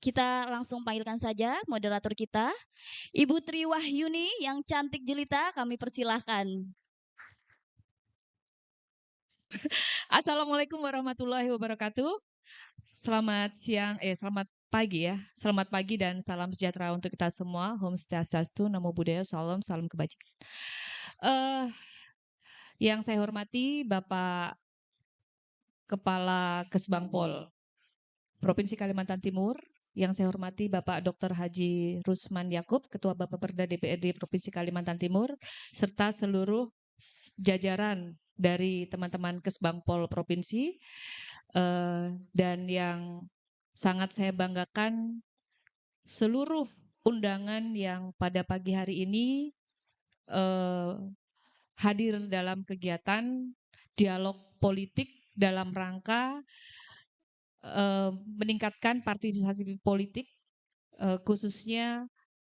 kita langsung panggilkan saja moderator kita, Ibu Tri Wahyuni yang cantik jelita, kami persilahkan. Assalamualaikum warahmatullahi wabarakatuh. Selamat siang, selamat pagi ya. Selamat pagi dan salam sejahtera untuk kita semua. Om Swastiastu, Namo Buddhaya, salam kebajikan. Yang saya hormati Bapak Kepala Kesbangpol Provinsi Kalimantan Timur, yang saya hormati Bapak Dr. Haji Rusman Yakub, Ketua Bapperda DPRD Provinsi Kalimantan Timur, serta seluruh jajaran dari teman-teman Kesbangpol Provinsi, dan yang sangat saya banggakan seluruh undangan yang pada pagi hari ini hadir dalam kegiatan dialog politik dalam rangka meningkatkan partisipasi politik khususnya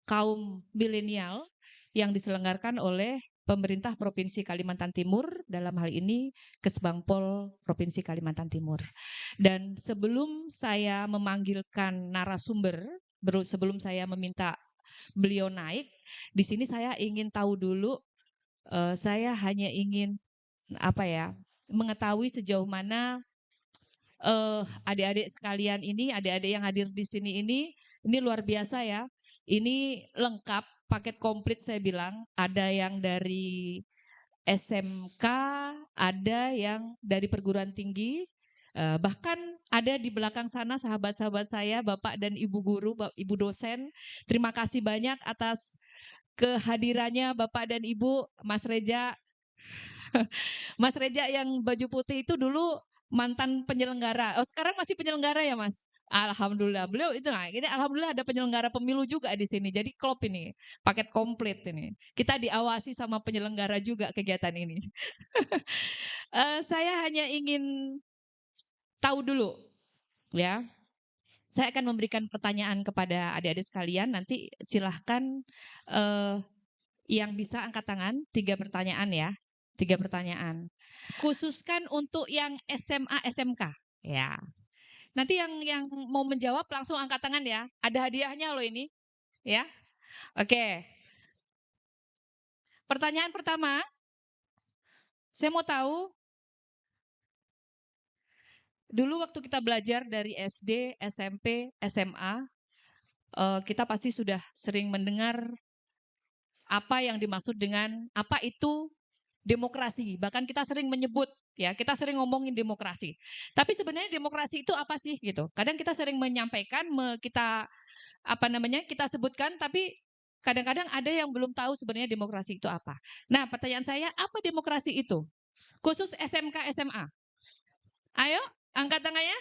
kaum milenial yang diselenggarakan oleh pemerintah Provinsi Kalimantan Timur, dalam hal ini Kesbangpol Provinsi Kalimantan Timur. Dan sebelum saya memanggilkan narasumber, sebelum saya meminta beliau naik, di sini saya ingin tahu dulu, saya hanya ingin mengetahui sejauh mana adik-adik sekalian ini, adik-adik yang hadir di sini ini luar biasa ya. Ini lengkap, paket komplit saya bilang. Ada yang dari SMK, ada yang dari perguruan tinggi, bahkan ada di belakang sana sahabat-sahabat saya, Bapak dan Ibu guru, Ibu dosen. Terima kasih banyak atas kehadirannya Bapak dan Ibu. Mas Reja, Mas Reja yang baju putih itu dulu mantan penyelenggara. Oh, sekarang masih penyelenggara ya, Mas? Alhamdulillah. Beliau itu ini alhamdulillah ada penyelenggara pemilu juga di sini. Jadi klop ini, paket komplit ini. Kita diawasi sama penyelenggara juga kegiatan ini. Saya hanya ingin tahu dulu ya. Saya akan memberikan pertanyaan kepada adik-adik sekalian. Nanti silahkan yang bisa angkat tangan, 3 pertanyaan ya. 3 pertanyaan. Khususkan untuk yang SMA, SMK. Ya. Nanti yang mau menjawab langsung angkat tangan ya. Ada hadiahnya loh ini. Ya. Oke. Pertanyaan pertama. Saya mau tahu, dulu waktu kita belajar dari SD, SMP, SMA, kita pasti sudah sering mendengar apa yang dimaksud dengan apa itu demokrasi. Bahkan kita sering menyebut ya, kita sering ngomongin demokrasi. Tapi sebenarnya demokrasi itu apa sih gitu. Kadang kita sering menyampaikan, kita sebutkan, tapi kadang-kadang ada yang belum tahu sebenarnya demokrasi itu apa. Nah, pertanyaan saya, apa demokrasi itu? Khusus SMK SMA. Ayo, angkat tangannya.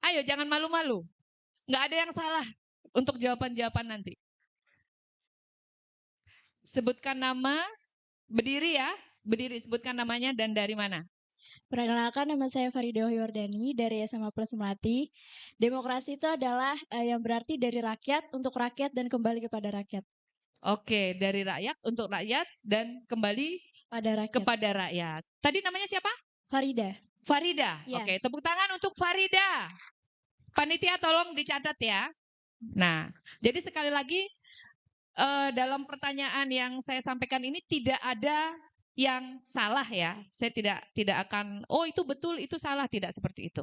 Ayo, jangan malu-malu. Nggak ada yang salah untuk jawaban-jawaban nanti. Sebutkan nama, berdiri ya, berdiri, sebutkan namanya dan dari mana. Perkenalkan, nama saya Farida Yordani dari SMA Plus Melati. Demokrasi itu adalah yang berarti dari rakyat, untuk rakyat, dan kembali kepada rakyat. Oke, dari rakyat, untuk rakyat, dan kembali Pada rakyat. kepada rakyat. Tadi namanya siapa? Farida. Farida. Ya. Oke, tepuk tangan untuk Farida. Panitia tolong dicatat ya. Nah, jadi sekali lagi dalam pertanyaan yang saya sampaikan ini tidak ada yang salah ya. Saya tidak akan, oh itu betul, itu salah, tidak seperti itu.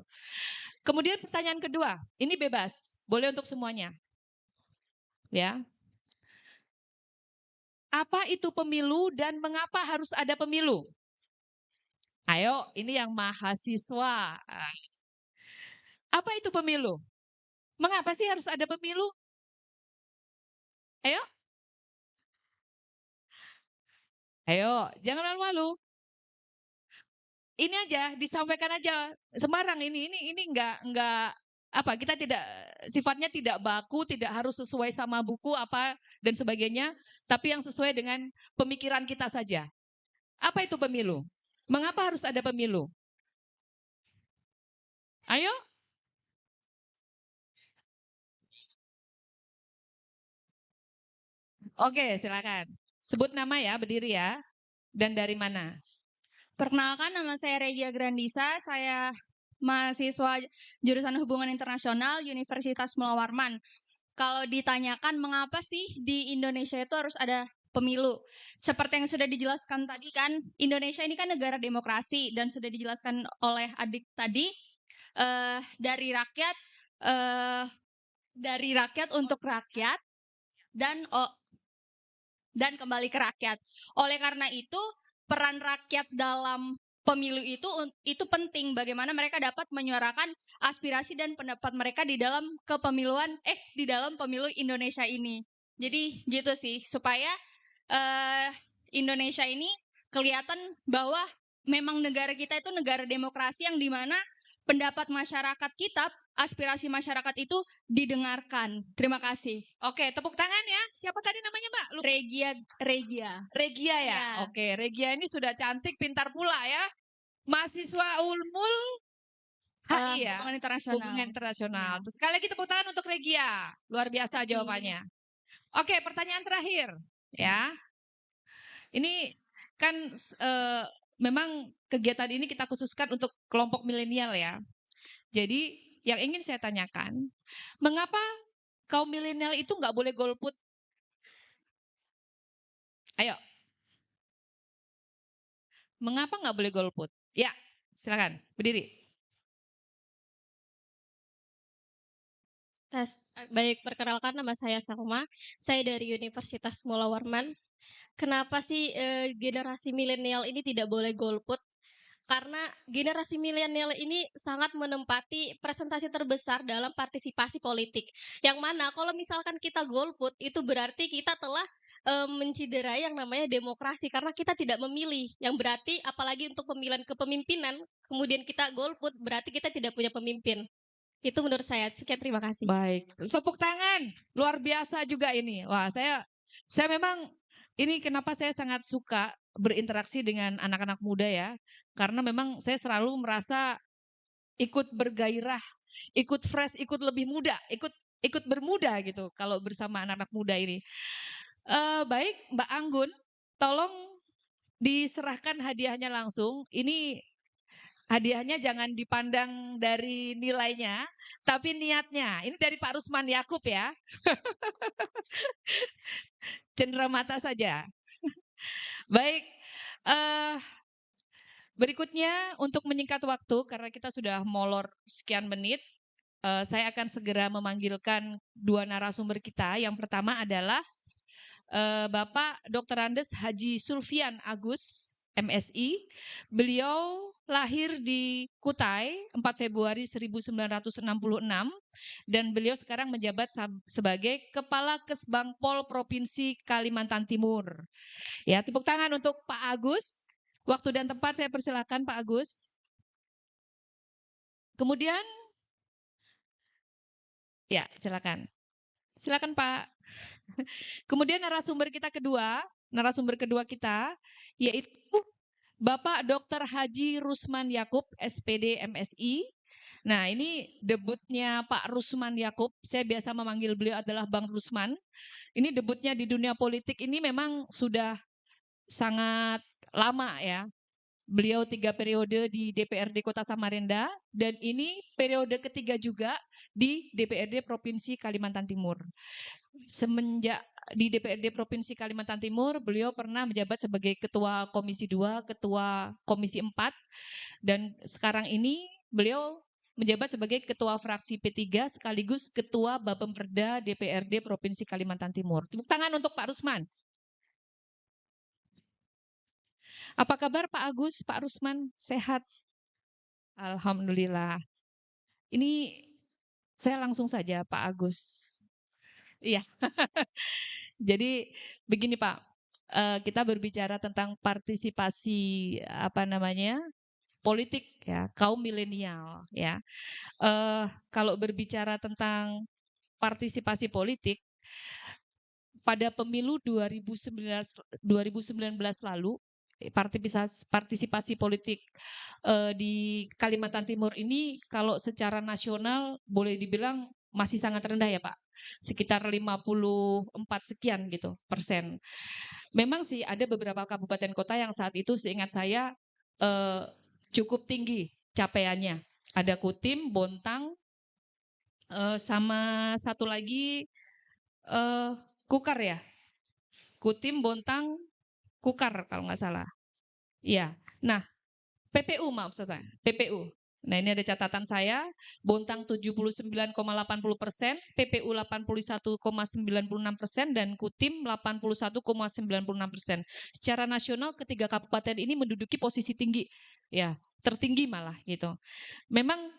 Kemudian pertanyaan kedua, ini bebas, boleh untuk semuanya. Ya. Apa itu pemilu dan mengapa harus ada pemilu? Ayo, ini yang mahasiswa. Apa itu pemilu? Mengapa sih harus ada pemilu? Ayo. Ayo, jangan malu-malu. Ini aja, disampaikan aja sembarang ini enggak apa, kita tidak, sifatnya tidak baku, tidak harus sesuai sama buku apa dan sebagainya, tapi yang sesuai dengan pemikiran kita saja. Apa itu pemilu? Mengapa harus ada pemilu? Ayo. Oke, silakan. Sebut nama ya, berdiri ya. Dan dari mana? Perkenalkan, nama saya Regia Grandisa, saya mahasiswa jurusan Hubungan Internasional Universitas Mula Warman. Kalau ditanyakan mengapa sih di Indonesia itu harus ada pemilu? Seperti yang sudah dijelaskan tadi kan, Indonesia ini kan negara demokrasi dan sudah dijelaskan oleh adik tadi dari rakyat untuk rakyat dan kembali ke rakyat. Oleh karena itu, peran rakyat dalam pemilu itu penting, bagaimana mereka dapat menyuarakan aspirasi dan pendapat mereka di dalam di dalam pemilu Indonesia ini. Jadi gitu sih, supaya Indonesia ini kelihatan bahwa memang negara kita itu negara demokrasi yang dimana pendapat masyarakat kita, aspirasi masyarakat itu didengarkan. Terima kasih. Oke, tepuk tangan ya. Siapa tadi namanya, Mbak? Lupa. Regia. Regia ya? Ya. Oke, Regia ini sudah cantik, pintar pula ya. Mahasiswa Ulmul HI ya? Hubungan Internasional. Hubungan Internasional. Ya. Terus sekali lagi tepuk tangan untuk Regia. Luar biasa jawabannya. Oke, pertanyaan terakhir ya. Ini kan memang kegiatan ini kita khususkan untuk kelompok milenial ya. Jadi yang ingin saya tanyakan, mengapa kaum milenial itu nggak boleh golput? Ayo. Mengapa nggak boleh golput? Ya, silakan berdiri. Baik, perkenalkan nama saya Salma. Saya dari Universitas Mula Warman. Kenapa sih generasi milenial ini tidak boleh golput? Karena generasi milenial ini sangat menempati presentasi terbesar dalam partisipasi politik. Yang mana kalau misalkan kita golput, itu berarti kita telah menciderai yang namanya demokrasi. Karena kita tidak memilih. Yang berarti apalagi untuk pemilihan kepemimpinan, kemudian kita golput, berarti kita tidak punya pemimpin. Itu menurut saya. Sekian, terima kasih. Baik, tepuk tangan. Luar biasa juga ini. Wah, saya memang ini kenapa saya sangat suka berinteraksi dengan anak-anak muda ya. Karena memang saya selalu merasa ikut bergairah, ikut fresh, ikut lebih muda, ikut bermuda gitu kalau bersama anak-anak muda ini. Baik, Mbak Anggun, tolong diserahkan hadiahnya langsung. Ini hadiahnya jangan dipandang dari nilainya, tapi niatnya. Ini dari Pak Rusman Yakub ya. Cendera mata saja. Baik, berikutnya untuk menyingkat waktu, karena kita sudah molor sekian menit, saya akan segera memanggilkan dua narasumber kita. Yang pertama adalah Bapak Dr. Andes Haji Sulfian Agus, MSI. Beliau lahir di Kutai 4 Februari 1966 dan beliau sekarang menjabat sebagai Kepala Kesbangpol Provinsi Kalimantan Timur. Ya, tepuk tangan untuk Pak Agus. Waktu dan tempat saya persilakan Pak Agus. Kemudian ya, silakan. Silakan Pak. Kemudian narasumber kedua kita yaitu Bapak Dr. Haji Rusman Yakub, SPD MSI. Nah, ini debutnya Pak Rusman Yakub. Saya biasa memanggil beliau adalah Bang Rusman. Ini debutnya di dunia politik ini memang sudah sangat lama ya. Beliau 3 periode di DPRD Kota Samarinda dan ini periode ketiga juga di DPRD Provinsi Kalimantan Timur. Semenjak di DPRD Provinsi Kalimantan Timur, beliau pernah menjabat sebagai Ketua Komisi 2, Ketua Komisi 4, dan sekarang ini beliau menjabat sebagai Ketua Fraksi P3 sekaligus Ketua Bapemperda DPRD Provinsi Kalimantan Timur. Tepuk tangan untuk Pak Rusman. Apa kabar Pak Agus, Pak Rusman? Sehat? Alhamdulillah. Ini saya langsung saja Pak Agus. Iya. Jadi begini Pak, kita berbicara tentang partisipasi politik ya, kaum milenial ya. Kalau berbicara tentang partisipasi politik pada pemilu 2019 lalu, partisipasi politik di Kalimantan Timur ini kalau secara nasional boleh dibilang masih sangat rendah ya Pak, sekitar 54 sekian gitu persen. Memang sih ada beberapa kabupaten kota yang saat itu seingat saya cukup tinggi capaiannya. Ada Kutim, Bontang, sama satu lagi Kukar ya. Kutim, Bontang, Kukar kalau nggak salah. Iya. Nah, PPU maksud saya, PPU. Nah, ini ada catatan saya, Bontang 79,80%, PPU 81,96%, dan Kutim 81,96%. Secara nasional ketiga kabupaten ini menduduki posisi tinggi, ya tertinggi malah gitu. Memang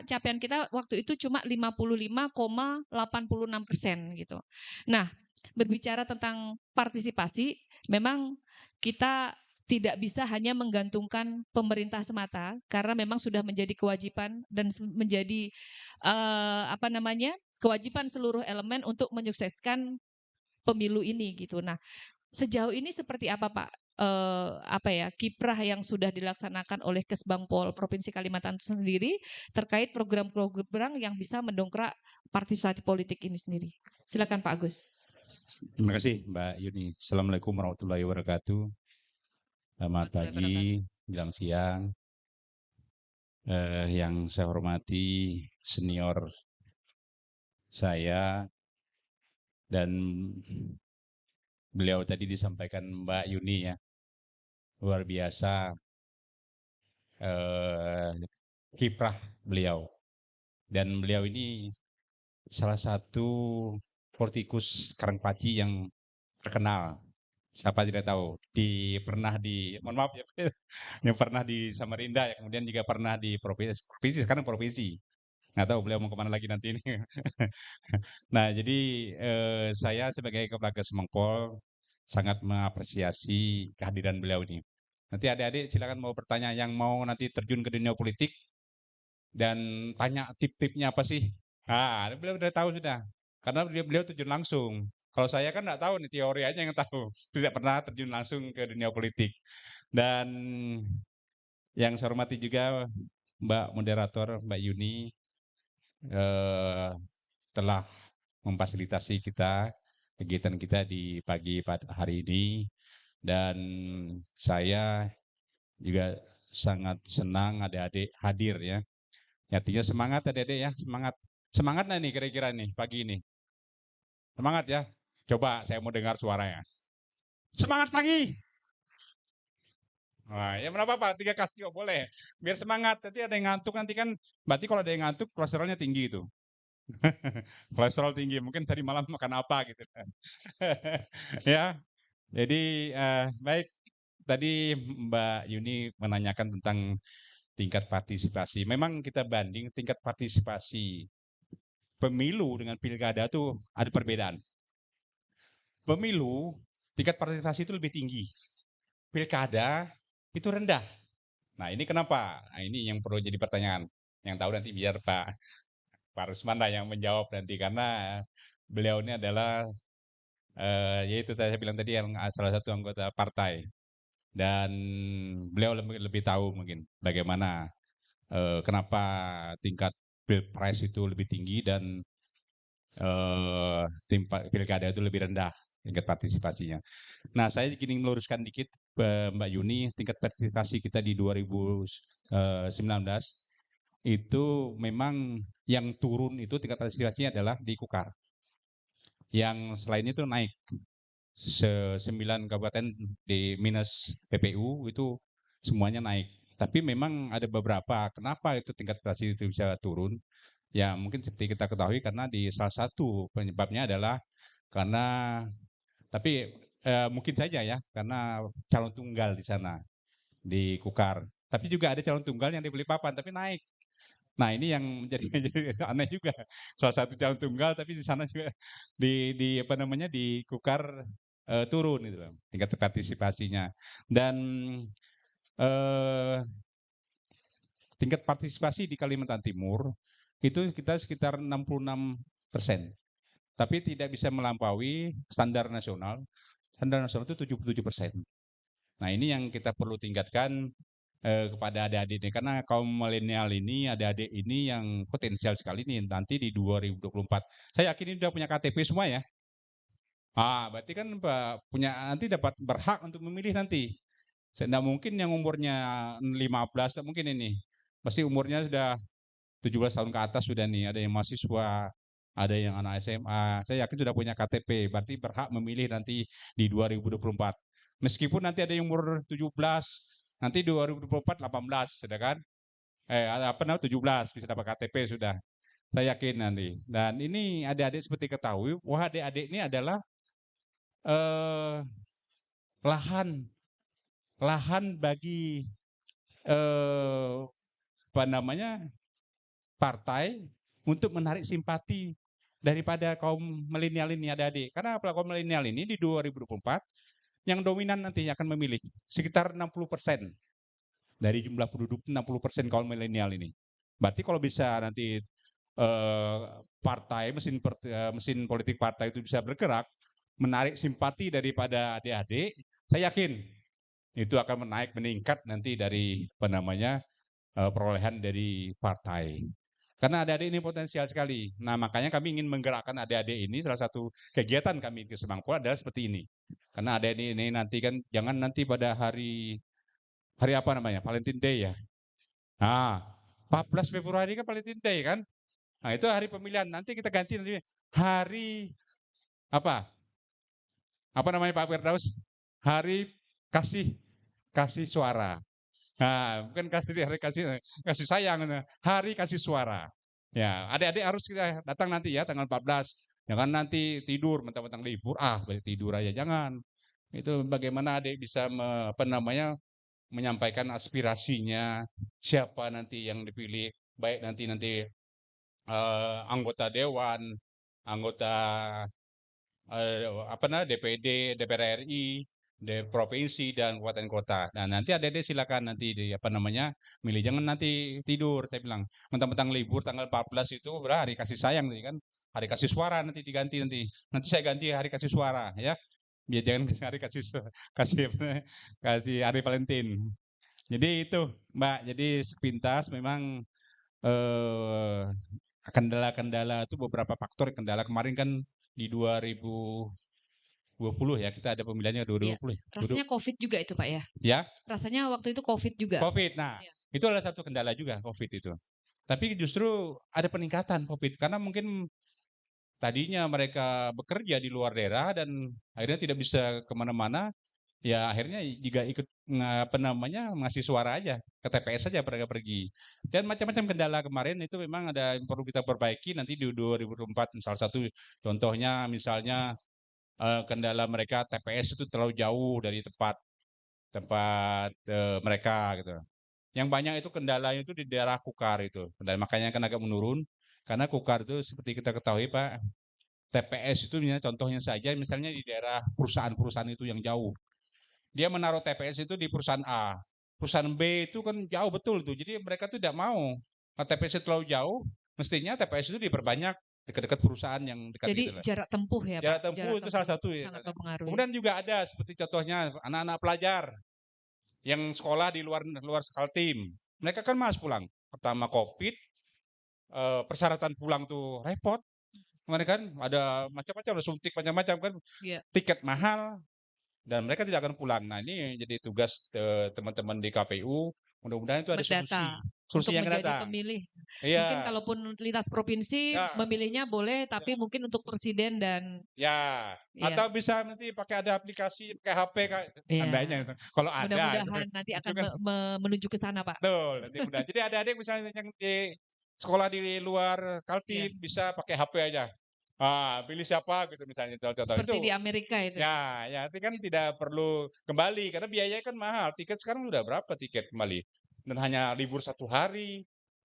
capaian kita waktu itu cuma 55,86% gitu. Nah, berbicara tentang partisipasi, memang kita tidak bisa hanya menggantungkan pemerintah semata karena memang sudah menjadi kewajiban dan menjadi kewajiban seluruh elemen untuk menyukseskan pemilu ini gitu. Nah, sejauh ini seperti apa Pak? Kiprah yang sudah dilaksanakan oleh Kesbangpol Provinsi Kalimantan sendiri terkait program-program yang bisa mendongkrak partisipasi politik ini sendiri. Silakan Pak Agus. Terima kasih Mbak Yuni. Assalamualaikum warahmatullahi wabarakatuh. Selamat pagi, menjelang siang. Yang saya hormati senior saya dan beliau tadi disampaikan Mbak Yuni ya, luar biasa kiprah beliau. Dan beliau ini salah satu politikus Karangpaci yang terkenal. Siapa tidak tahu, mohon maaf ya, yang pernah di Samarinda, ya, kemudian juga pernah di provinsi, sekarang provinsi. Nggak tahu beliau mau kemana lagi nanti ini. Nah, jadi saya sebagai Kepala Kesbangpol sangat mengapresiasi kehadiran beliau ini. Nanti adik-adik silakan mau bertanya yang mau nanti terjun ke dunia politik dan tanya tip-tipnya apa sih. Beliau udah tahu sudah, karena beliau terjun langsung. Kalau saya kan nggak tahu nih, teori aja yang tahu. Tidak pernah terjun langsung ke dunia politik. Dan yang saya hormati juga Mbak Moderator, Mbak Yuni, telah memfasilitasi kita, kegiatan kita di pagi pada hari ini. Dan saya juga sangat senang adik-adik hadir ya. Artinya semangat adik-adik ya, semangat. Semangat nih kira-kira nih pagi ini. Semangat ya. Coba saya mau dengar suaranya. Semangat pagi. Wah, ya kenapa Pak? 3 kali juga boleh. Biar semangat. Nanti ada yang ngantuk nanti kan. Berarti kalau ada yang ngantuk kolesterolnya tinggi itu. Kolesterol tinggi. Mungkin tadi malam makan apa gitu kan. Ya. Jadi baik. Tadi Mbak Yuni menanyakan tentang tingkat partisipasi. Memang kita banding tingkat partisipasi pemilu dengan pilkada tuh ada perbedaan. Pemilu, tingkat partisipasi itu lebih tinggi. Pilkada itu rendah. Nah ini kenapa? Nah ini yang perlu jadi pertanyaan. Yang tahu nanti biar Pak Rusman yang menjawab nanti. Karena beliau ini adalah, yaitu saya bilang tadi, yang salah satu anggota partai. Dan beliau lebih tahu mungkin bagaimana, kenapa tingkat pilpres itu lebih tinggi dan pilkada itu lebih rendah tingkat partisipasinya. Nah, saya ingin meluruskan dikit Mbak Yuni, tingkat partisipasi kita di 2019 itu memang yang turun itu tingkat partisipasinya adalah di Kukar. Yang selain itu naik. 9 kabupaten di minus PPU itu semuanya naik. Tapi memang ada beberapa, kenapa itu tingkat partisipasi itu bisa turun? Ya mungkin seperti kita ketahui karena di salah satu penyebabnya adalah karena, tapi mungkin saja ya, karena calon tunggal di sana, di Kukar. Tapi juga ada calon tunggal yang di Balikpapan, tapi naik. Nah ini yang menjadi aneh juga. Salah satu calon tunggal, tapi di sana juga di Kukar turun gitu loh, tingkat partisipasinya. Dan tingkat partisipasi di Kalimantan Timur itu kita sekitar 66%. Tapi tidak bisa melampaui standar nasional. Standar nasional itu 77%. Nah ini yang kita perlu tingkatkan kepada adik-adik ini. Karena kaum milenial ini, adik-adik ini yang potensial sekali nih nanti di 2024. Saya yakin ini sudah punya KTP semua ya. Berarti kan nanti dapat berhak untuk memilih nanti. Tidak mungkin yang umurnya 15, tidak mungkin ini. pasti umurnya sudah 17 tahun ke atas sudah nih, ada yang mahasiswa, ada yang anak SMA, saya yakin sudah punya KTP, berarti berhak memilih nanti di 2024. Meskipun nanti ada yang umur 17, nanti 2024 18, sudah kan? Apa namanya 17 bisa dapat KTP sudah. Saya yakin nanti. Dan ini adik-adik seperti ketahui, wah adik-adik ini adalah eh, lahan bagi apa namanya partai untuk menarik simpati daripada kaum milenial ini adik-adik. Karena kaum milenial ini di 2024 yang dominan nanti akan memilih sekitar 60% dari jumlah penduduk 60% kaum milenial ini. Berarti kalau bisa nanti partai mesin politik partai itu bisa bergerak menarik simpati daripada adik-adik, saya yakin itu akan meningkat nanti dari apa namanya perolehan dari partai. Karena adik-adik ini potensial sekali. Nah, makanya kami ingin menggerakkan adik-adik ini, salah satu kegiatan kami ke Semangko adalah seperti ini. Karena adik-adik ini nanti kan, jangan nanti pada hari apa namanya, Valentine Day ya. Nah, 14 Februari kan Valentine Day kan. Nah, itu hari pemilihan. Nanti kita ganti nanti hari apa? Apa namanya Pak Firdaus? Hari kasih suara. Nah, bukan hari kasih sayang, hari kasih suara. Ya, adik-adik harus kita datang nanti ya tanggal 14. Jangan nanti tidur mentang-mentang libur, banyak tidur aja jangan. Itu bagaimana adik bisa menyampaikan aspirasinya, siapa nanti yang dipilih, baik nanti anggota dewan, anggota DPD, DPR RI, provinsi dan kabupaten kota. Nah, nanti adik-adik silakan nanti milih. Jangan nanti tidur, saya bilang. Mentang-mentang libur tanggal 14 itu hari kasih sayang nih kan. Hari kasih suara nanti diganti nanti. Nanti saya ganti hari kasih suara ya. Biar jangan hari kasih hari Valentine. Jadi itu, Mbak. Jadi sepintas memang kendala-kendala itu beberapa faktor kendala kemarin kan di 2020 ya, kita ada pemilihannya 2020 ya. Rasanya COVID juga itu Pak ya? Ya. Rasanya waktu itu COVID juga. COVID, nah itu adalah satu kendala juga COVID itu. Tapi justru ada peningkatan COVID karena mungkin tadinya mereka bekerja di luar daerah dan akhirnya tidak bisa kemana-mana. Ya akhirnya juga ikut ngasih suara aja ke TPS saja mereka pergi. Dan macam-macam kendala kemarin itu memang ada yang perlu kita perbaiki nanti di 2024. Salah satu contohnya misalnya kendala mereka TPS itu terlalu jauh dari tempat mereka gitu. Yang banyak itu kendalanya itu di daerah Kukar itu. Dan makanya kan agak menurun karena Kukar itu seperti kita ketahui Pak, TPS itu misalnya contohnya saja misalnya di daerah perusahaan-perusahaan itu yang jauh. Dia menaruh TPS itu di perusahaan A. Perusahaan B itu kan jauh betul tuh. Jadi mereka tuh tidak mau. Nah, TPS itu terlalu jauh, mestinya TPS itu diperbanyak dekat-dekat perusahaan yang dekat. Jadi gitu jarak tempuh ya jarak Pak? tempuh itu salah satu ya. Sangat mempengaruhi. Kemudian juga ada seperti contohnya anak-anak pelajar yang sekolah di luar Kaltim. Mereka kan malas pulang. Pertama COVID, persyaratan pulang tuh repot. Kemarin kan ada macam-macam, ada suntik macam-macam kan, tiket mahal, dan mereka tidak akan pulang. Nah ini jadi tugas teman-teman di KPU, mudah-mudahan itu ada solusi yang menjadi datang. Pemilih. Iya. Mungkin kalaupun lintas provinsi memilihnya boleh, tapi mungkin untuk presiden dan atau bisa nanti pakai ada aplikasi, pakai HP andainya itu. Kalau ada. Mudah-mudahan nanti akan menuju ke sana Pak. Betul, nanti mudah. Jadi adik-adik misalnya yang di sekolah di luar Kaltim bisa pakai HP aja. Pilih siapa gitu misalnya contoh. Seperti di Amerika itu. Ya, itu kan tidak perlu kembali karena biayanya kan mahal. Tiket sekarang udah berapa tiket kembali? Dan hanya libur 1 hari.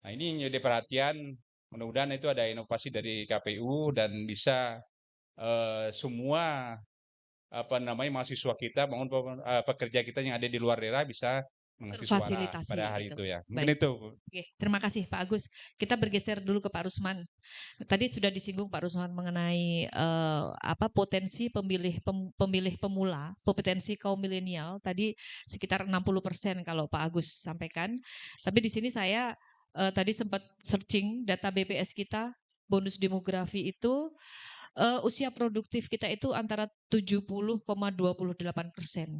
Nah ini jadi perhatian. Mudah-mudahan itu ada inovasi dari KPU dan bisa semua mahasiswa kita maupun pekerja kita yang ada di luar daerah bisa mengasih suara pada hari itu ya. Mungkin itu. Oke, terima kasih Pak Agus. Kita bergeser dulu ke Pak Rusman. Tadi sudah disinggung Pak Rusman mengenai potensi pemilih pemula, potensi kaum milenial. Tadi sekitar 60% kalau Pak Agus sampaikan. Tapi di sini saya tadi sempat searching data BPS kita, bonus demografi itu usia produktif kita itu antara 70,28%,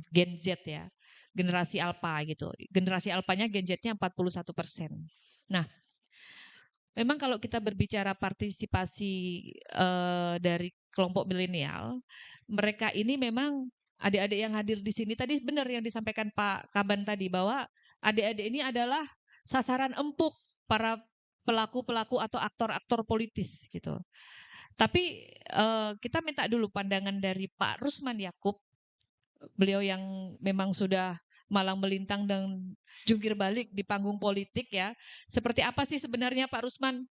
Gen Z ya. generasi alpha gitu. Generasi alphanya Gen Z-nya 41%. Nah, memang kalau kita berbicara partisipasi dari kelompok milenial, mereka ini memang adik-adik yang hadir di sini tadi benar yang disampaikan Pak Kaban tadi bahwa adik-adik ini adalah sasaran empuk para pelaku-pelaku atau aktor-aktor politis gitu. Tapi kita minta dulu pandangan dari Pak Rusman Yakub, beliau yang memang sudah malang melintang dan jungkir balik di panggung politik ya. Seperti apa sih sebenarnya Pak Rusman?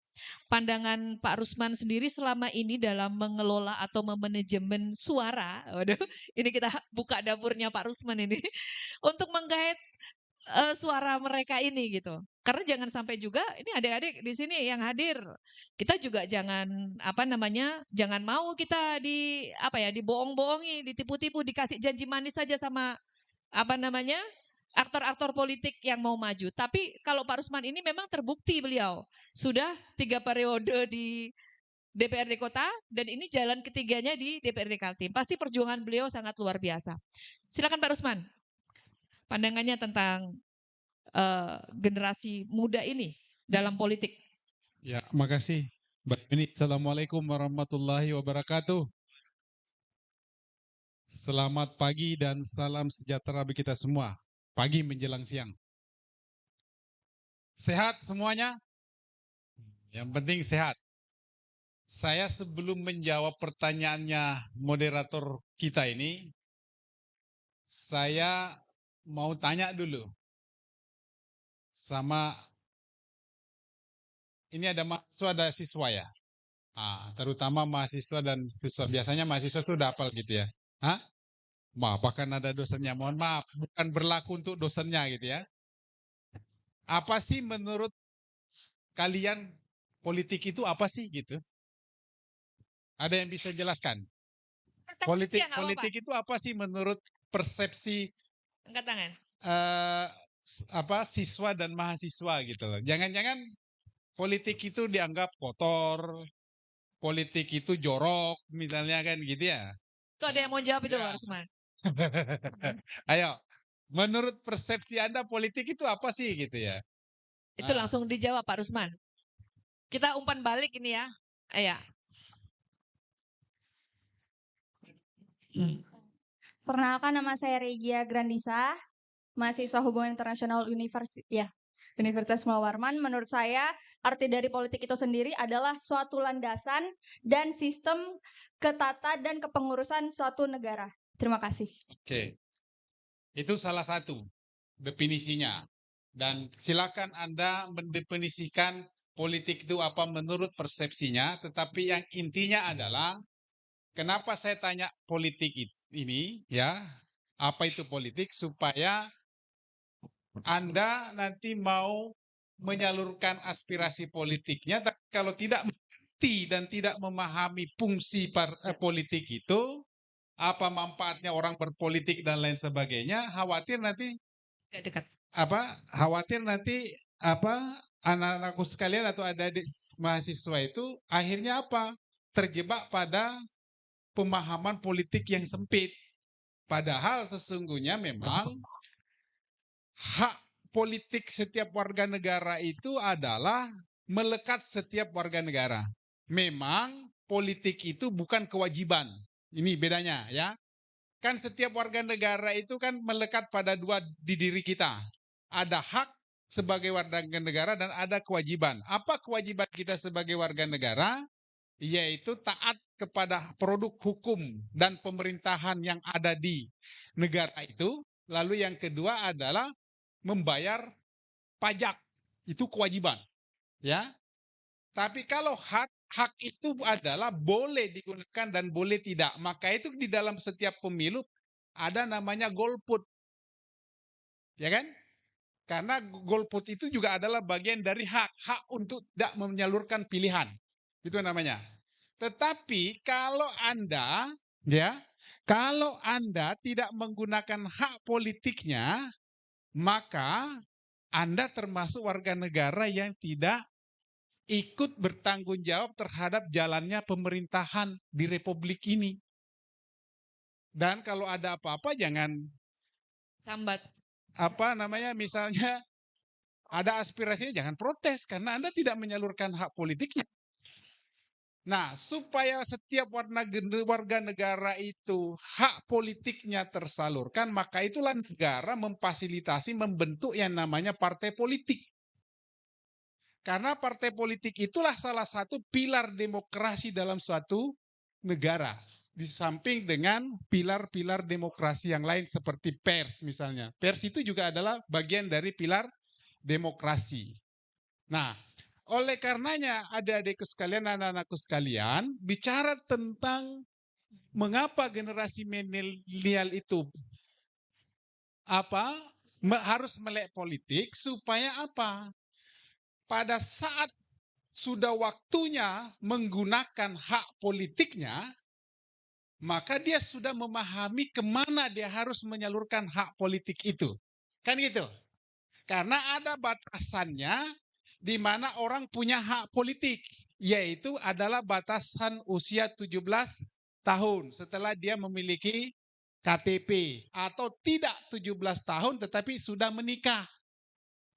Pandangan Pak Rusman sendiri selama ini dalam mengelola atau memanajemen suara. Waduh, ini kita buka dapurnya Pak Rusman ini untuk menggait suara mereka ini gitu. Karena jangan sampai juga ini adik-adik di sini yang hadir, kita juga jangan jangan mau kita dibohong-bohongi, ditipu-tipu, dikasih janji manis saja sama aktor-aktor politik yang mau maju. Tapi kalau Pak Rusman ini memang terbukti beliau sudah 3 periode di DPRD Kota dan ini jalan ketiganya di DPRD Kaltim. Pasti perjuangan beliau sangat luar biasa. Silakan Pak Rusman, pandangannya tentang generasi muda ini dalam politik. Ya, makasih. Assalamualaikum warahmatullahi wabarakatuh. Selamat pagi dan salam sejahtera bagi kita semua. Pagi menjelang siang. Sehat semuanya? Yang penting sehat. Saya sebelum menjawab pertanyaannya moderator kita ini, saya mau tanya dulu sama ini ada mahasiswa, ada siswa ya. Terutama mahasiswa dan siswa. Biasanya mahasiswa itu udah hafal gitu ya. Bahkan ada dosennya. Mohon maaf, bukan berlaku untuk dosennya gitu ya. Apa sih menurut kalian politik itu apa sih gitu? Ada yang bisa jelaskan? Politik itu apa sih menurut persepsi Angkat tangan. Siswa dan mahasiswa gitu loh. Jangan-jangan politik itu dianggap kotor, politik itu jorok, misalnya kan gitu ya. Itu ada yang mau jawab itu Ya. Pak Rusman. Ayo, menurut persepsi Anda politik itu apa sih gitu ya? Itu langsung dijawab Pak Rusman. Kita umpan balik ini ya. Iya. Perkenalkan, nama saya Regia Grandisa, mahasiswa Hubungan Internasional Universitas Mula Warman. Menurut saya, arti dari politik itu sendiri adalah suatu landasan dan sistem ketata dan kepengurusan suatu negara. Terima kasih. Oke. Itu salah satu definisinya. Dan silakan Anda mendefinisikan politik itu apa menurut persepsinya, tetapi yang intinya adalah kenapa saya tanya politik ini ya, apa itu politik, supaya Anda nanti mau menyalurkan aspirasi politiknya, tapi kalau tidak mengerti dan tidak memahami fungsi politik itu, apa manfaatnya orang berpolitik dan lain sebagainya, khawatir nanti anak-anakku sekalian atau adik-adik mahasiswa itu akhirnya terjebak pada pemahaman politik yang sempit. Padahal sesungguhnya memang hak politik setiap warga negara itu adalah melekat setiap warga negara. Memang politik itu bukan kewajiban. Ini bedanya ya. Kan setiap warga negara itu kan melekat pada dua di diri kita. Ada hak sebagai warga negara dan ada kewajiban. Apa kewajiban kita sebagai warga negara? Yaitu taat kepada produk hukum dan pemerintahan yang ada di negara itu. Lalu yang kedua adalah membayar pajak. Itu kewajiban. Ya. Tapi kalau hak itu adalah boleh digunakan dan boleh tidak. Maka itu di dalam setiap pemilu ada namanya golput. Ya kan? Karena golput itu juga adalah bagian dari hak untuk tidak menyalurkan pilihan. Itu namanya. Tetapi kalau Anda tidak menggunakan hak politiknya, maka Anda termasuk warga negara yang tidak ikut bertanggung jawab terhadap jalannya pemerintahan di Republik ini. Dan kalau ada apa-apa jangan sambat. misalnya ada aspirasinya, jangan protes karena Anda tidak menyalurkan hak politiknya. Nah, supaya setiap warga negara itu hak politiknya tersalurkan, maka itulah negara memfasilitasi membentuk yang namanya partai politik. Karena partai politik itulah salah satu pilar demokrasi dalam suatu negara. Di samping dengan pilar-pilar demokrasi yang lain seperti pers misalnya. Pers itu juga adalah bagian dari pilar demokrasi. Nah, oleh karenanya adik-adikku sekalian, anak-anakku sekalian, bicara tentang mengapa generasi milenial itu harus melek politik supaya apa? Pada saat sudah waktunya menggunakan hak politiknya, maka dia sudah memahami kemana dia harus menyalurkan hak politik itu. Kan gitu? Karena ada batasannya di mana orang punya hak politik, yaitu adalah batasan usia 17 tahun setelah dia memiliki KTP atau tidak 17 tahun tetapi sudah menikah.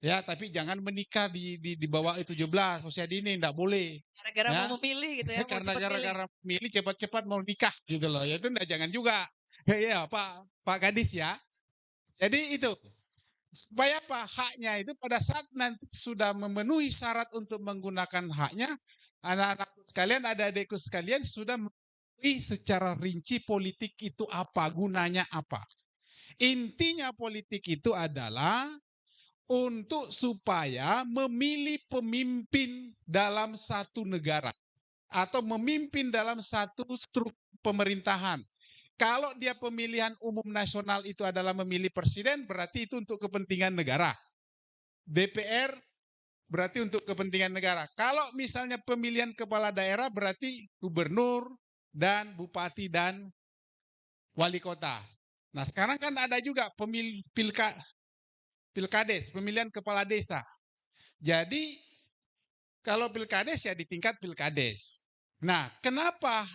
Ya, tapi jangan menikah di bawah 17 usia dini, enggak boleh. Gara-gara Ya. mau memilih gitu ya, mau Karena cepet milih. gara-gara milih cepat-cepat mau nikah gitu loh. Ya itu enggak, jangan juga. Ya, Pak Gadis ya. Jadi itu supaya apa? Haknya itu pada saat nanti sudah memenuhi syarat untuk menggunakan haknya, anak-anakku sekalian, adik-adikku sekalian sudah memenuhi secara rinci politik itu apa, gunanya apa. Intinya politik itu adalah untuk supaya memilih pemimpin dalam satu negara atau memimpin dalam satu struktur pemerintahan. Kalau dia pemilihan umum nasional itu adalah memilih presiden, berarti itu untuk kepentingan negara. DPR berarti untuk kepentingan negara. Kalau misalnya pemilihan kepala daerah berarti gubernur dan bupati dan wali kota. Nah, sekarang kan ada juga pilkades, pemilihan kepala desa. Jadi kalau pilkades ya di tingkat pilkades. Nah, kenapa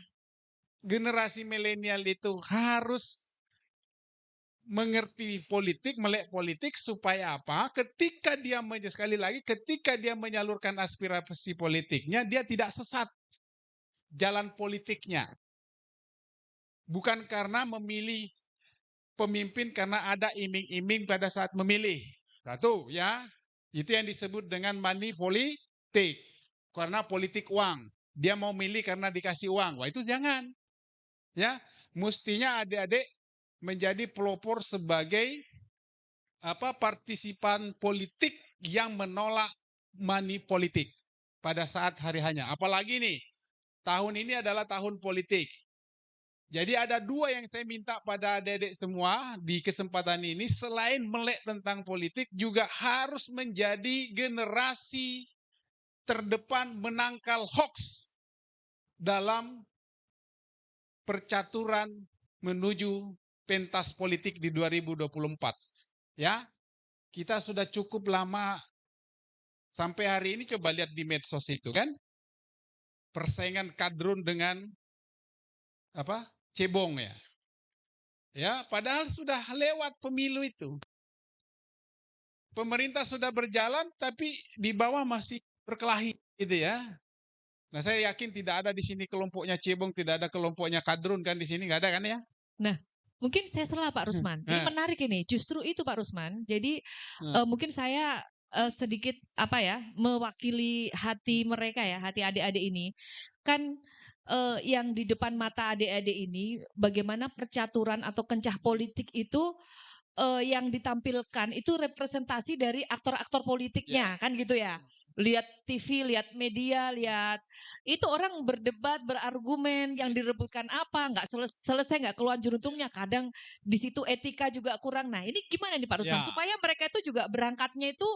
generasi milenial itu harus mengerti politik, melek politik supaya apa? Ketika dia menyalurkan aspirasi politiknya, dia tidak sesat jalan politiknya. Bukan karena memilih pemimpin karena ada iming-iming pada saat memilih. Satu ya, itu yang disebut dengan money politik. Karena politik uang. Dia mau milih karena dikasih uang. Wah, itu jangan. Ya, mestinya adik-adik menjadi pelopor sebagai partisipan politik yang menolak money politik pada saat hari hanya. Apalagi nih, tahun ini adalah tahun politik. Jadi ada dua yang saya minta pada adik-adik semua di kesempatan ini, selain melek tentang politik, juga harus menjadi generasi terdepan menangkal hoax dalam percaturan menuju pentas politik di 2024. Ya, kita sudah cukup lama sampai hari ini, coba lihat di medsos itu kan, persaingan kadrun dengan cebong ya. Ya, padahal sudah lewat pemilu itu. Pemerintah sudah berjalan tapi di bawah masih berkelahi gitu ya. Nah, saya yakin tidak ada di sini kelompoknya cebong, tidak ada kelompoknya kadrun kan di sini, nggak ada kan ya? Nah, mungkin saya salah Pak Rusman. Ini menarik ini. Justru itu Pak Rusman. Jadi mungkin saya sedikit mewakili hati mereka ya, hati adik-adik ini. Kan yang di depan mata adik-adik ini, bagaimana percaturan atau kencah politik itu yang ditampilkan itu representasi dari aktor-aktor politiknya, kan gitu ya. Lihat TV, lihat media, lihat itu orang berdebat, berargumen, yang direbutkan apa, nggak selesai, nggak keluar juruntungnya. Kadang di situ etika juga kurang. Nah, ini gimana nih Pak Rusman supaya mereka itu juga berangkatnya itu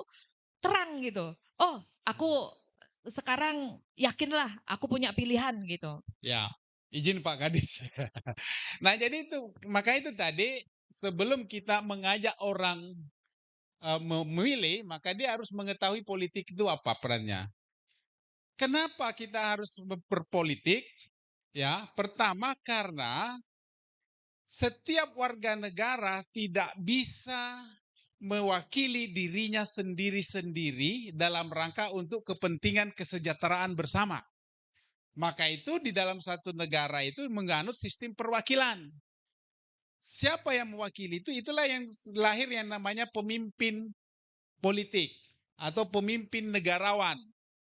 terang gitu. Oh, aku sekarang yakinlah aku punya pilihan gitu. Ya, izin Pak Kadis. Nah, jadi itu maka itu tadi sebelum kita mengajak orang memilih, maka dia harus mengetahui politik itu apa perannya. Kenapa kita harus berpolitik? Ya, pertama karena setiap warga negara tidak bisa mewakili dirinya sendiri-sendiri dalam rangka untuk kepentingan kesejahteraan bersama. Maka itu di dalam satu negara itu menganut sistem perwakilan. Siapa yang mewakili itu, itulah yang lahir yang namanya pemimpin politik atau pemimpin negarawan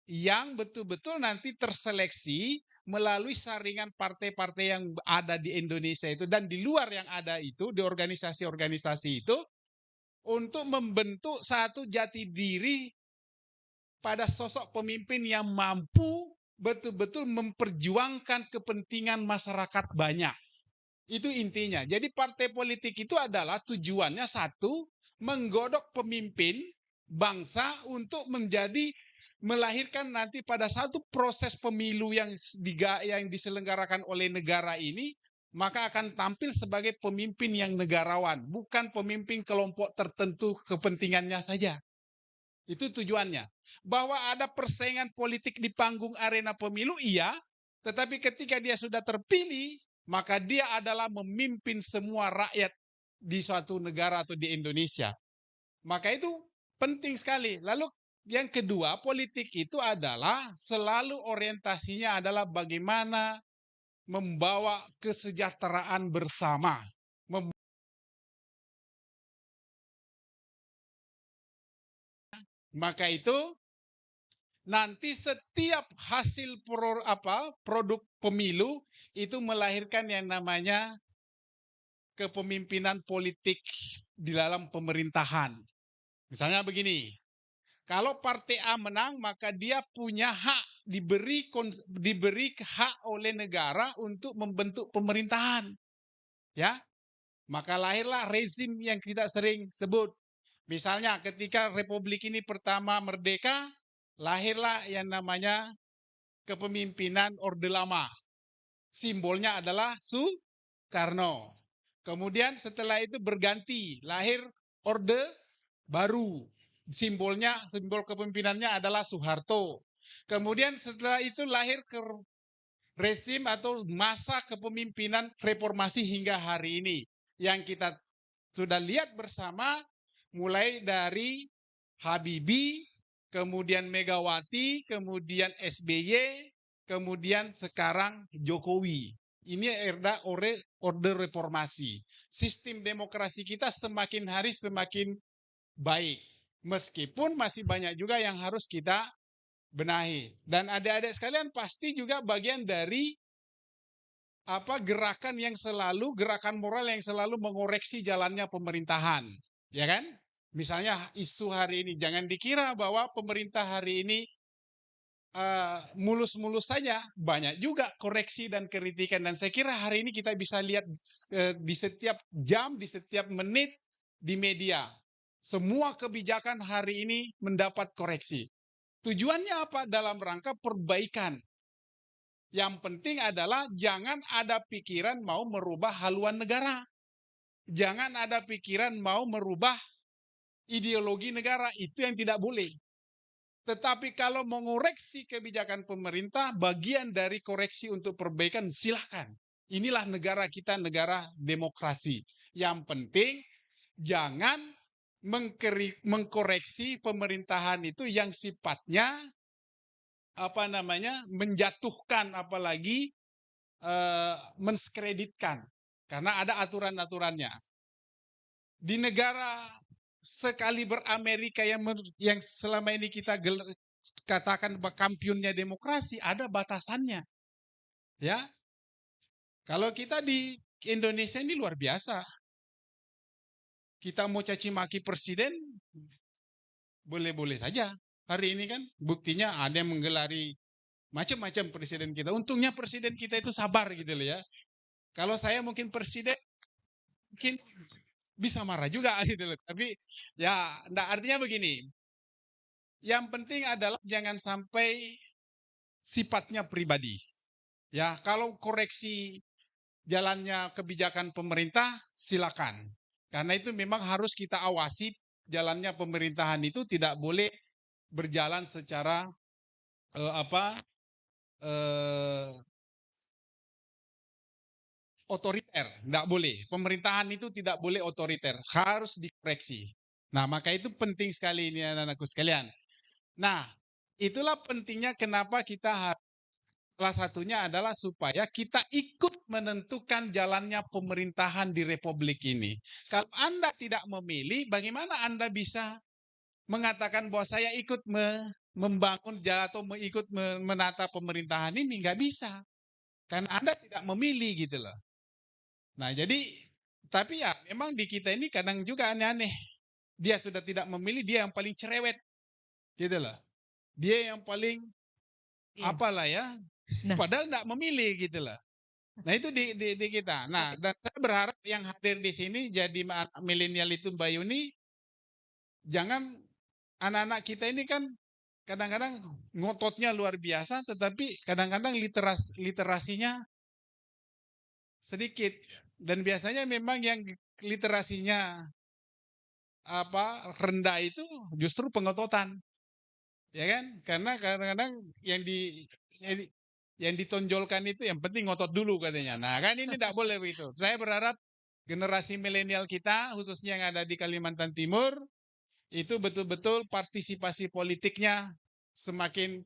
yang betul-betul nanti terseleksi melalui saringan partai-partai yang ada di Indonesia itu dan di luar yang ada itu, di organisasi-organisasi itu, untuk membentuk satu jati diri pada sosok pemimpin yang mampu betul-betul memperjuangkan kepentingan masyarakat banyak. Itu intinya. Jadi partai politik itu adalah tujuannya satu, menggodok pemimpin bangsa untuk melahirkan nanti pada satu proses pemilu yang diselenggarakan oleh negara ini, maka akan tampil sebagai pemimpin yang negarawan, bukan pemimpin kelompok tertentu kepentingannya saja. Itu tujuannya. Bahwa ada persaingan politik di panggung arena pemilu, iya, tetapi ketika dia sudah terpilih, maka dia adalah memimpin semua rakyat di suatu negara atau di Indonesia. Maka itu penting sekali. Lalu yang kedua, politik itu adalah selalu orientasinya adalah bagaimana membawa kesejahteraan bersama. Maka itu nanti setiap hasil produk pemilu itu melahirkan yang namanya kepemimpinan politik di dalam pemerintahan. Misalnya begini, kalau partai A menang, maka dia punya hak, diberi hak oleh negara untuk membentuk pemerintahan. Ya, maka lahirlah rezim yang kita sering sebut. Misalnya ketika Republik ini pertama merdeka, lahirlah yang namanya kepemimpinan Orde Lama. Simbolnya adalah Soekarno. Kemudian setelah itu berganti, lahir Orde Baru. Simbol kepemimpinannya adalah Soeharto. Kemudian setelah itu lahir rezim atau masa kepemimpinan reformasi hingga hari ini. Yang kita sudah lihat bersama mulai dari Habibie, kemudian Megawati, kemudian SBY, kemudian sekarang Jokowi. Ini orde reformasi. Sistem demokrasi kita semakin hari semakin baik. Meskipun masih banyak juga yang harus kita benahi. Dan adik-adik sekalian pasti juga bagian dari gerakan moral yang selalu mengoreksi jalannya pemerintahan. Ya kan? Misalnya isu hari ini, jangan dikira bahwa pemerintah hari ini mulus-mulus saja, banyak juga koreksi dan kritikan. Dan saya kira hari ini kita bisa lihat di setiap jam, di setiap menit di media. Semua kebijakan hari ini mendapat koreksi. Tujuannya apa? Dalam rangka perbaikan. Yang penting adalah jangan ada pikiran mau merubah haluan negara. Jangan ada pikiran mau merubah ideologi negara. Itu yang tidak boleh. Tetapi kalau mengoreksi kebijakan pemerintah, bagian dari koreksi untuk perbaikan, silahkan. Inilah negara kita, negara demokrasi. Yang penting jangan mengkoreksi pemerintahan itu yang sifatnya menjatuhkan, apalagi menskreditkan, karena ada aturan-aturannya. Di negara sekaliber Amerika yang selama ini kita katakan kampionnya demokrasi, ada batasannya. Ya, kalau kita di Indonesia ini luar biasa. Kita mau caci maki presiden, boleh-boleh saja. Hari ini kan buktinya ada yang menggelari macam-macam presiden kita. Untungnya presiden kita itu sabar gitu loh ya. Kalau saya mungkin presiden, mungkin bisa marah juga gitu loh. Tapi ya, artinya begini. Yang penting adalah jangan sampai sifatnya pribadi. Ya, kalau koreksi jalannya kebijakan pemerintah, silakan. Karena itu memang harus kita awasi jalannya pemerintahan itu, tidak boleh berjalan secara otoriter. Tidak boleh. Pemerintahan itu tidak boleh otoriter. Harus dikoreksi. Nah, maka itu penting sekali ini anak-anakku sekalian. Nah, itulah pentingnya kenapa kita harus, salah satunya adalah supaya kita ikut menentukan jalannya pemerintahan di Republik ini. Kalau Anda tidak memilih, bagaimana Anda bisa mengatakan bahwa saya ikut membangun jalan atau ikut menata pemerintahan ini? Nggak bisa. Karena Anda tidak memilih gitu loh. Nah, jadi, tapi ya memang di kita ini kadang juga aneh-aneh. Dia sudah tidak memilih, dia yang paling cerewet. Gitu loh. Dia yang paling Iya. apalah ya, Nah. padahal tidak memilih gitu loh. Nah itu di kita. Nah dan saya berharap yang hadir di sini jadi milenial itu Mbak Yuni, jangan anak-anak kita ini kan kadang-kadang ngototnya luar biasa, tetapi kadang-kadang literasinya sedikit. Dan biasanya memang yang literasinya rendah itu justru pengototan. Ya kan? Karena kadang-kadang yang ditonjolkan itu yang penting ngotot dulu katanya. Nah kan ini tidak boleh begitu. Saya berharap generasi milenial kita khususnya yang ada di Kalimantan Timur itu betul-betul partisipasi politiknya semakin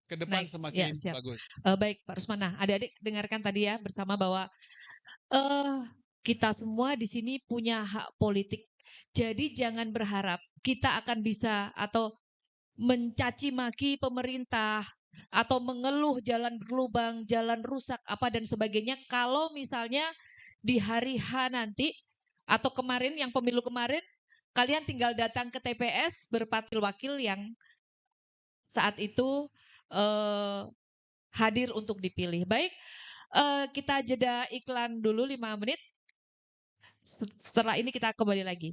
ke depan Naik. semakin Ya, siap. bagus. Baik Pak Rusman. Nah, adik-adik dengarkan tadi ya bersama bahwa kita semua di sini punya hak politik. Jadi jangan berharap kita akan bisa atau mencaci maki pemerintah atau mengeluh jalan berlubang, jalan rusak apa dan sebagainya kalau misalnya di hari H nanti atau kemarin yang pemilu kemarin kalian tinggal datang ke TPS berpatil wakil yang saat itu hadir untuk dipilih. Baik, kita jeda iklan dulu 5 menit. Setelah ini kita kembali lagi.